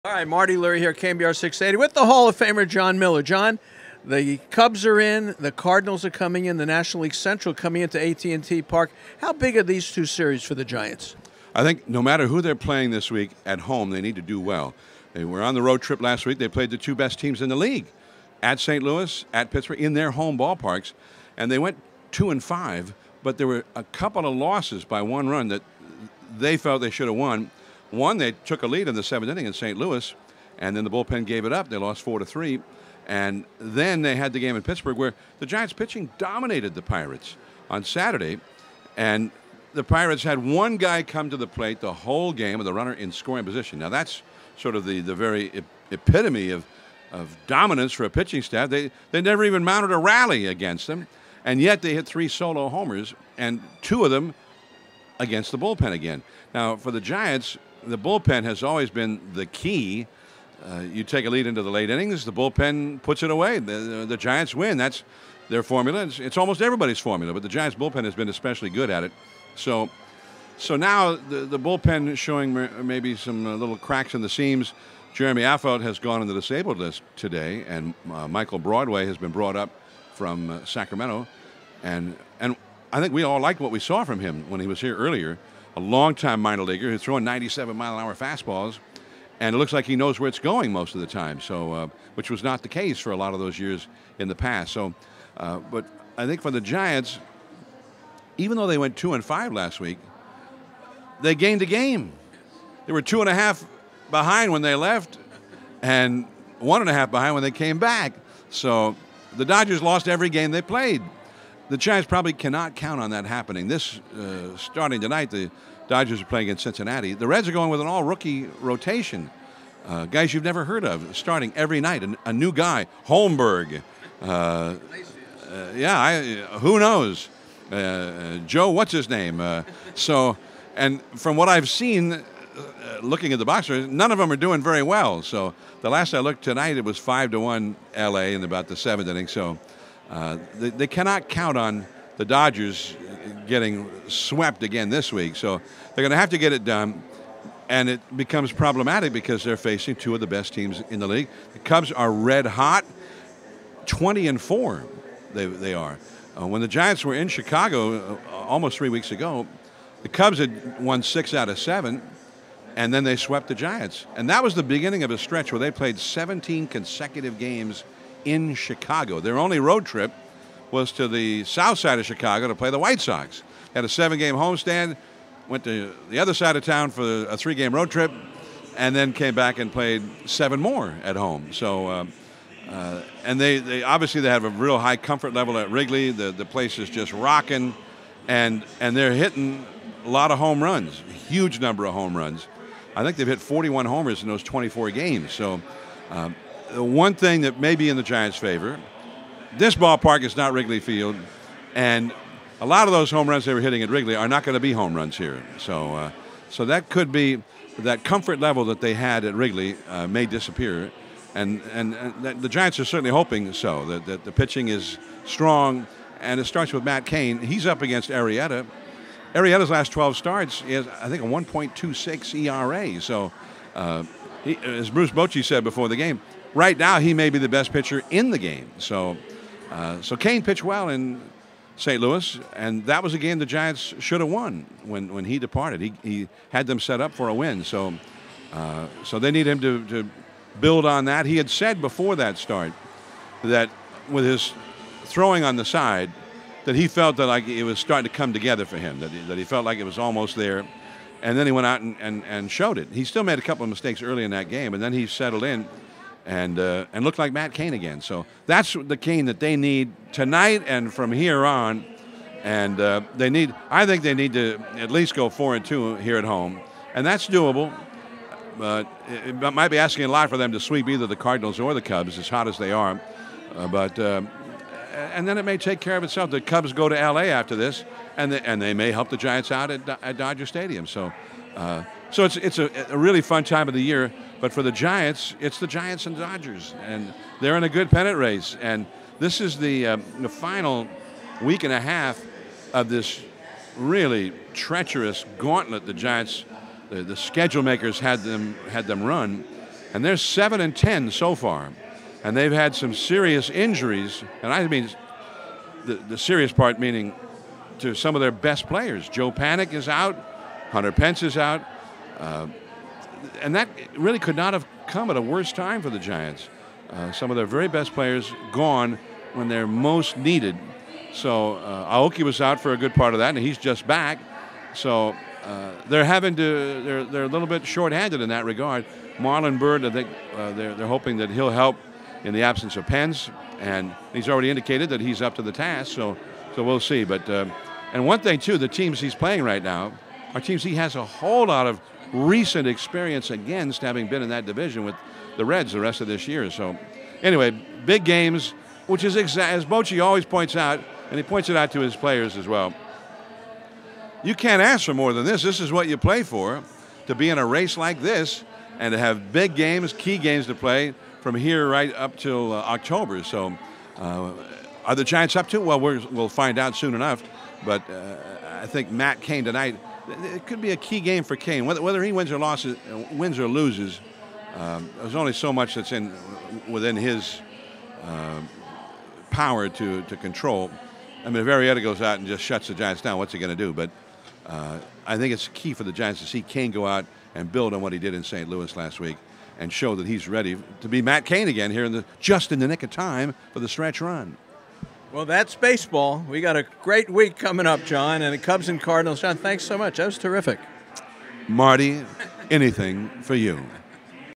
All right, Marty Lurie here, KNBR 680, with the Hall of Famer Jon Miller. John, the Cubs are in, the Cardinals are coming in, the National League Central coming into AT&T Park. How big are these two series for the Giants? I think no matter who they're playing this week at home, they need to do well. They were on the road trip last week. They played the two best teams in the league, at St. Louis, at Pittsburgh, in their home ballparks, and they went 2-5. But there were a couple of losses by one run that they felt they should have won. One, they took a lead in the seventh inning in St. Louis, and then the bullpen gave it up. They lost 4-3. And then they had the game in Pittsburgh where the Giants pitching dominated the Pirates on Saturday. And the Pirates had one guy come to the plate the whole game with a runner in scoring position. Now, that's sort of the very epitome of dominance for a pitching staff. They never even mounted a rally against them. And yet they hit 3 solo homers, and 2 of them against the bullpen again. Now, for the Giants, the bullpen has always been the key. You take a lead into the late innings, the bullpen puts it away. The Giants win. That's their formula. It's almost everybody's formula, but the Giants' bullpen has been especially good at it. So now the bullpen is showing maybe some little cracks in the seams. Jeremy Affeldt has gone on the disabled list today, and Michael Broadway has been brought up from Sacramento. And I think we all liked what we saw from him when he was here earlier. A long-time minor leaguer who's throwing 97-mile-an-hour fastballs, and it looks like he knows where it's going most of the time. So, which was not the case for a lot of those years in the past. So, but I think for the Giants, even though they went 2-5 last week, they gained a game. They were 2.5 behind when they left, and 1.5 behind when they came back. So, the Dodgers lost every game they played. The Giants probably cannot count on that happening. This starting tonight, the Dodgers are playing against Cincinnati. The Reds are going with an all-rookie rotation. Guys you've never heard of, starting every night. A new guy, Holmberg. Who knows? Joe, what's his name? And from what I've seen, looking at the boxers, none of them are doing very well. So the last I looked tonight, it was 5-1 L.A. in about the 7th inning. So they cannot count on the Dodgers getting swept again this week. So they're going to have to get it done. And it becomes problematic because they're facing 2 of the best teams in the league. The Cubs are red hot, 20-4 they are. When the Giants were in Chicago almost 3 weeks ago, the Cubs had won 6 out of 7, and then they swept the Giants. And that was the beginning of a stretch where they played 17 consecutive games in Chicago. Their only road trip was to the south side of Chicago to play the White Sox. Had a 7-game homestand, went to the other side of town for a 3-game road trip, and then came back and played 7 more at home. So, and they obviously they have a real high comfort level at Wrigley. The place is just rocking, and they're hitting a lot of home runs, a huge number of home runs. I think they've hit 41 homers in those 24 games. So, the one thing that may be in the Giants' favor, this ballpark is not Wrigley Field, and a lot of those home runs they were hitting at Wrigley are not going to be home runs here. So, so that could be that comfort level that they had at Wrigley may disappear, and the Giants are certainly hoping so. That the pitching is strong, and it starts with Matt Cain. He's up against Arrieta. Arrieta's last 12 starts, he has, I think, a 1.26 ERA. So, as Bruce Bochy said before the game, right now he may be the best pitcher in the game. So, so Cain pitched well in St. Louis, and that was a game the Giants should have won when he departed. He had them set up for a win. So, so they need him to build on that. He had said before that start that with his throwing on the side, that he felt that like it was starting to come together for him, that he felt like it was almost there. And then he went out and showed it. He still made a couple of mistakes early in that game, and then he settled in and looked like Matt Cain again. So that's the Cain that they need tonight and from here on. And I think they need to at least go 4-2 here at home, and that's doable. But it might be asking a lot for them to sweep either the Cardinals or the Cubs, as hot as they are. And then it may take care of itself. The Cubs go to L.A. after this, and they may help the Giants out at Dodger Stadium. So, so it's a really fun time of the year. But for the Giants, it's the Giants and Dodgers, and they're in a good pennant race. And this is the final week and a half of this really treacherous gauntlet the Giants, the schedule makers had them run. and they're 7-10 so far, and they've had some serious injuries, and I mean the serious part meaning to some of their best players. Joe Panic is out, Hunter Pence is out, and that really could not have come at a worse time for the Giants. Some of their very best players gone when they're most needed. So Aoki was out for a good part of that, and he's just back. So they're a little bit short-handed in that regard. Marlon Byrd, I think they're hoping that he'll help in the absence of Pence, and he's already indicated that he's up to the task. So we'll see. But and one thing too, the teams he's playing right now are teams he has a whole lot of recent experience against, having been in that division with the Reds the rest of this year. So anyway, big games, which is as Bochy always points out, and he points it out to his players as well. You can't ask for more than this. This is what you play for, to be in a race like this and to have big games, key games to play from here right up till October. So are the Giants up to it? Well, we'll find out soon enough. But I think Matt Cain tonight, it could be a key game for Cain. Whether he wins or loses, there's only so much that's within his power to control. I mean, if Arrieta goes out and just shuts the Giants down, what's he going to do? But I think it's key for the Giants to see Cain go out and build on what he did in St. Louis last week and show that he's ready to be Matt Cain again here just in the nick of time for the stretch run. Well, that's baseball. We got a great week coming up, John, and the Cubs and Cardinals. John, thanks so much. That was terrific. Marty, anything for you.